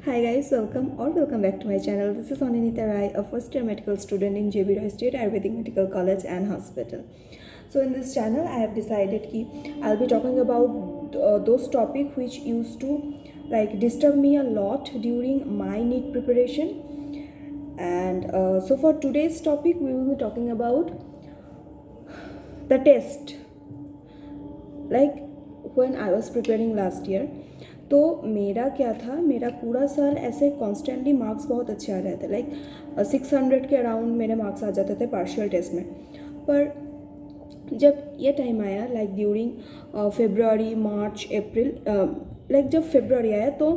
Hi guys, welcome back to my channel. This is Ananita Rai, a first year medical student in JB Roy State Ayurvedic Medical College and Hospital. So in this channel I have decided that I'll be talking about those topics which used to disturb me a lot during my NEET preparation. And so for today's topic we will be talking about the test. Like when I was preparing last year, तो मेरा क्या था, मेरा पूरा साल ऐसे constantly marks बहुत अच्छे आ रहे थे, 600 के अराउंड मेरे मार्क्स आ जाते थे पार्शियल टेस्ट में. पर जब ये टाइम आया ड्यूरिंग फेब्रुआरी मार्च अप्रैल, जब फेब्रुआरी आया तो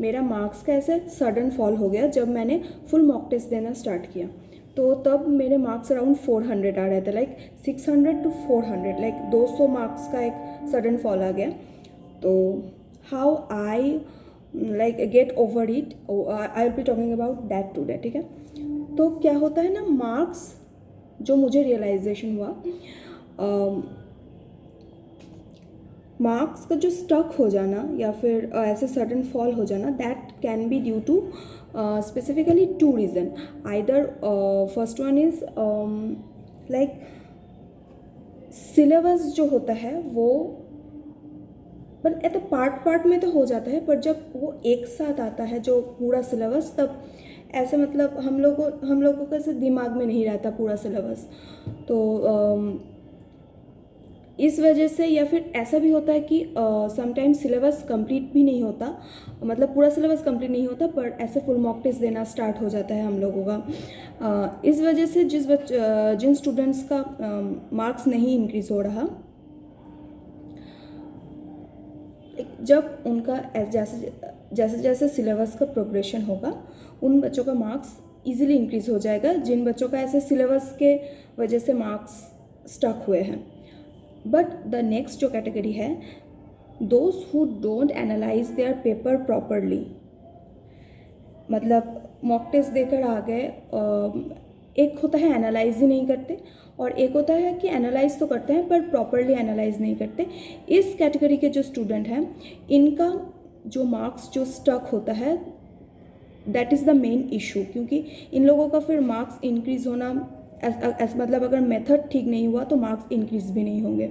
मेरा मार्क्स का ऐसे सडन फॉल हो गया. जब मैंने फुल मॉक टेस्ट देना स्टार्ट किया तो तब मेरे मार्क्स अराउंड 400 आ रहे थे, 600 to 400, 200 मार्क्स का एक सडन फॉल आ गया. तो how I get over it, I will be talking about that today. ठीक है, तो क्या होता है ना, मार्क्स जो मुझे रियलाइजेशन हुआ, मार्क्स का जो स्टक हो जाना या फिर ऐसे सडन फॉल हो जाना, that can be due to specifically two reason. Either first one is syllabus जो होता है वो पर पार्ट में तो हो जाता है, पर जब वो एक साथ आता है जो पूरा सिलेबस, तब ऐसे मतलब हम लोगों का ऐसे दिमाग में नहीं रहता पूरा सिलेबस. तो इस वजह से, या फिर ऐसा भी होता है कि समटाइम्स सिलेबस कंप्लीट भी नहीं होता, मतलब पूरा सिलेबस कंप्लीट नहीं होता, पर ऐसे फुल मॉक टेस्ट देना स्टार्ट हो जाता है हम लोगों का. इस वजह से जिन स्टूडेंट्स का मार्क्स नहीं इंक्रीज़ हो रहा, जब उनका जैसे जैसे सिलेबस का प्रोग्रेशन होगा, उन बच्चों का मार्क्स इजीली इंक्रीज़ हो जाएगा जिन बच्चों का ऐसे सिलेबस के वजह से मार्क्स स्टक हुए हैं. बट द नेक्स्ट जो कैटेगरी है, those who don't analyse their paper properly, मतलब मॉक टेस्ट देकर आ गए, एक होता है एनालाइज ही नहीं करते, और एक होता है कि एनालाइज तो करते हैं पर प्रॉपरली एनालाइज नहीं करते. इस कैटेगरी के जो स्टूडेंट हैं, इनका जो मार्क्स जो स्टक होता है, that is the main issue. क्योंकि इन लोगों का फिर मार्क्स इंक्रीज़ होना, मतलब अगर मेथड ठीक नहीं हुआ तो मार्क्स इंक्रीज भी नहीं होंगे.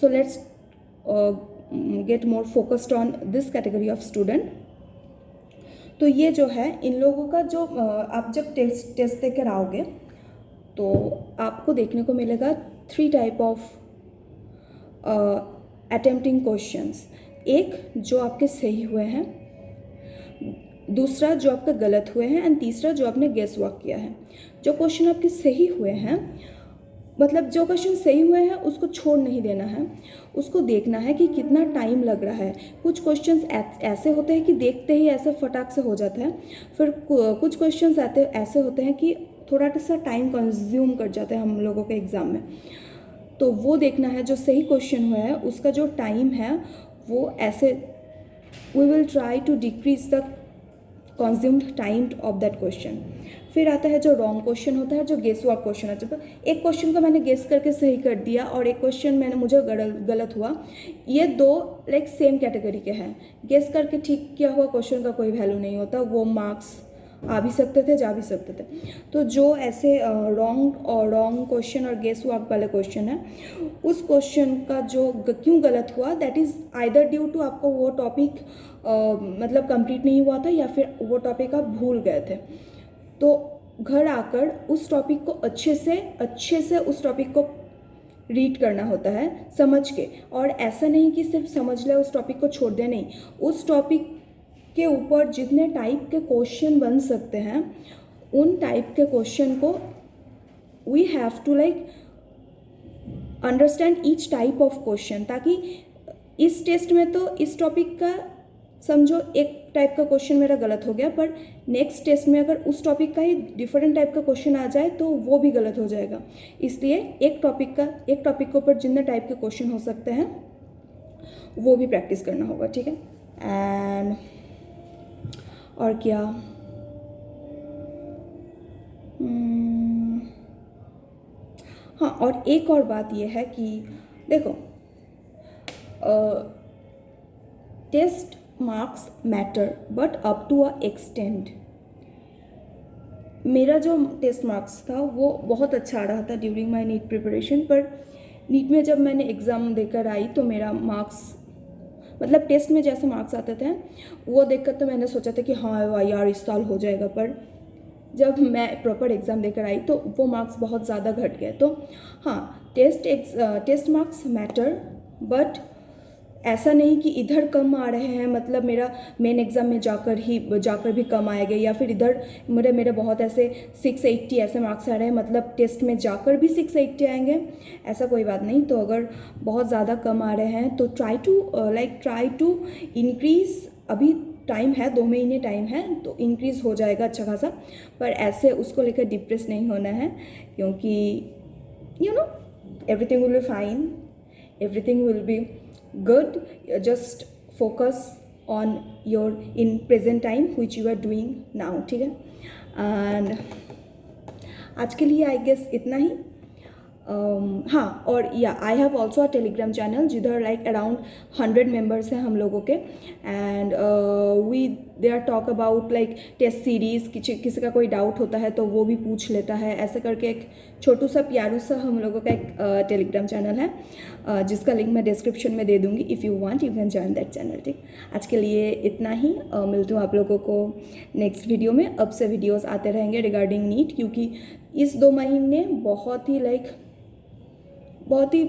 So let's get more focused on this category of student. तो ये जो है, इन लोगों का जो आप जब टेस्ट देकर आओगे तो आपको देखने को मिलेगा 3 टाइप ऑफ अटेम्प्टिंग क्वेश्चंस. एक जो आपके सही हुए हैं, दूसरा जो आपका गलत हुए हैं, एंड तीसरा जो आपने गेस वर्क किया है. जो क्वेश्चन आपके सही हुए हैं, मतलब जो क्वेश्चन सही हुए हैं उसको छोड़ नहीं देना है, उसको देखना है कि कितना टाइम लग रहा है. कुछ क्वेश्चंस ऐसे होते हैं कि देखते ही ऐसे फटाक से हो जाता है, फिर कुछ क्वेश्चंस ऐसे होते हैं कि थोड़ा सा टाइम कंज्यूम कर जाते हैं हम लोगों के एग्ज़ाम में. तो वो देखना है, जो सही क्वेश्चन हुआ है उसका जो टाइम है वो ऐसे, we will try to decrease the consumed time of that question. फिर आता है जो रॉन्ग क्वेश्चन होता है, जो गेस वर्क क्वेश्चन होता है. एक क्वेश्चन को मैंने गेस करके सही कर दिया और एक क्वेश्चन मुझे गलत हुआ. ये दो सेम कैटेगरी के हैं. गेस करके ठीक किया हुआ क्वेश्चन का कोई वैल्यू नहीं होता, वो मार्क्स आ भी सकते थे, जा भी सकते थे. तो जो ऐसे रॉन्ग क्वेश्चन और गेस वर्क वाले क्वेश्चन है, उस क्वेश्चन का जो क्यों गलत हुआ, that is either due to आपको वो टॉपिक मतलब कंप्लीट नहीं हुआ था, या फिर वो टॉपिक आप भूल गए थे. तो घर आकर उस टॉपिक को अच्छे से उस टॉपिक को रीड करना होता है समझ के. और ऐसा नहीं कि सिर्फ समझ ले, उस टॉपिक को छोड़ दे, नहीं. उस टॉपिक के ऊपर जितने टाइप के क्वेश्चन बन सकते हैं, उन टाइप के क्वेश्चन को we have to understand each type of question. ताकि इस टेस्ट में तो इस टॉपिक का समझो एक टाइप का क्वेश्चन मेरा गलत हो गया, पर नेक्स्ट टेस्ट में अगर उस टॉपिक का ही डिफरेंट टाइप का क्वेश्चन आ जाए तो वो भी गलत हो जाएगा. इसलिए एक टॉपिक के ऊपर जितने टाइप के क्वेश्चन हो सकते हैं वो भी प्रैक्टिस करना होगा. ठीक है, एंड और क्या, हाँ, और एक और बात ये है कि देखो, test marks matter but up to a extent. मेरा जो टेस्ट मार्क्स था वो बहुत अच्छा आ रहा था ड्यूरिंग माय नीट प्रिपरेशन, पर नीट में जब मैंने एग्ज़ाम देकर आई तो मेरा मार्क्स, मतलब टेस्ट में जैसे मार्क्स आते थे वो देखकर तो मैंने सोचा था कि हाँ वाह यार इस साल हो जाएगा, पर जब मैं प्रॉपर एग्ज़ाम देकर आई तो वो मार्क्स बहुत ज़्यादा घट गए। तो हाँ, टेस्ट मार्क्स मैटर, बट ऐसा नहीं कि इधर कम आ रहे हैं मतलब मेरा मेन एग्ज़ाम में जाकर भी कम आएंगे, या फिर इधर मेरे बहुत ऐसे 680 ऐसे मार्क्स आ रहे हैं मतलब टेस्ट में जाकर भी 680 आएंगे, ऐसा कोई बात नहीं। तो अगर बहुत ज़्यादा कम आ रहे हैं तो ट्राई टू इंक्रीज़। अभी टाइम है, 2 महीने टाइम है, तो इंक्रीज़ हो जाएगा अच्छा खासा, पर ऐसे उसको लेकर डिप्रेस नहीं होना है, क्योंकि everything will be fine, everything will be good. Just focus on your in present time which you are doing now, ठीक है। एंड आज के लिए आई गेस इतना ही। हाँ, और या I have also a Telegram channel जिधर लाइक अराउंड 100 मेम्बर्स हैं हम लोगों के, and we there talk about like test series. किसी का कोई डाउट होता है तो वो भी पूछ लेता है, ऐसे करके एक छोटू सा प्यारू सा हम लोगों का एक टेलीग्राम चैनल है, जिसका लिंक मैं डिस्क्रिप्शन में दे दूँगी। If you want you can join that channel, ठीक। आज के लिए इतना ही, मिलती हूँ आप लोगों को नेक्स्ट वीडियो में। अब से वीडियोज़ आते रहेंगे रिगार्डिंग नीट, क्योंकि इस 2 महीने बहुत ही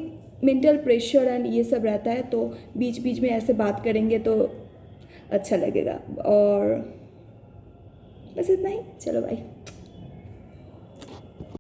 मेंटल प्रेशर एंड ये सब रहता है, तो बीच बीच में ऐसे बात करेंगे तो अच्छा लगेगा। और बस इतना ही, चलो बाय।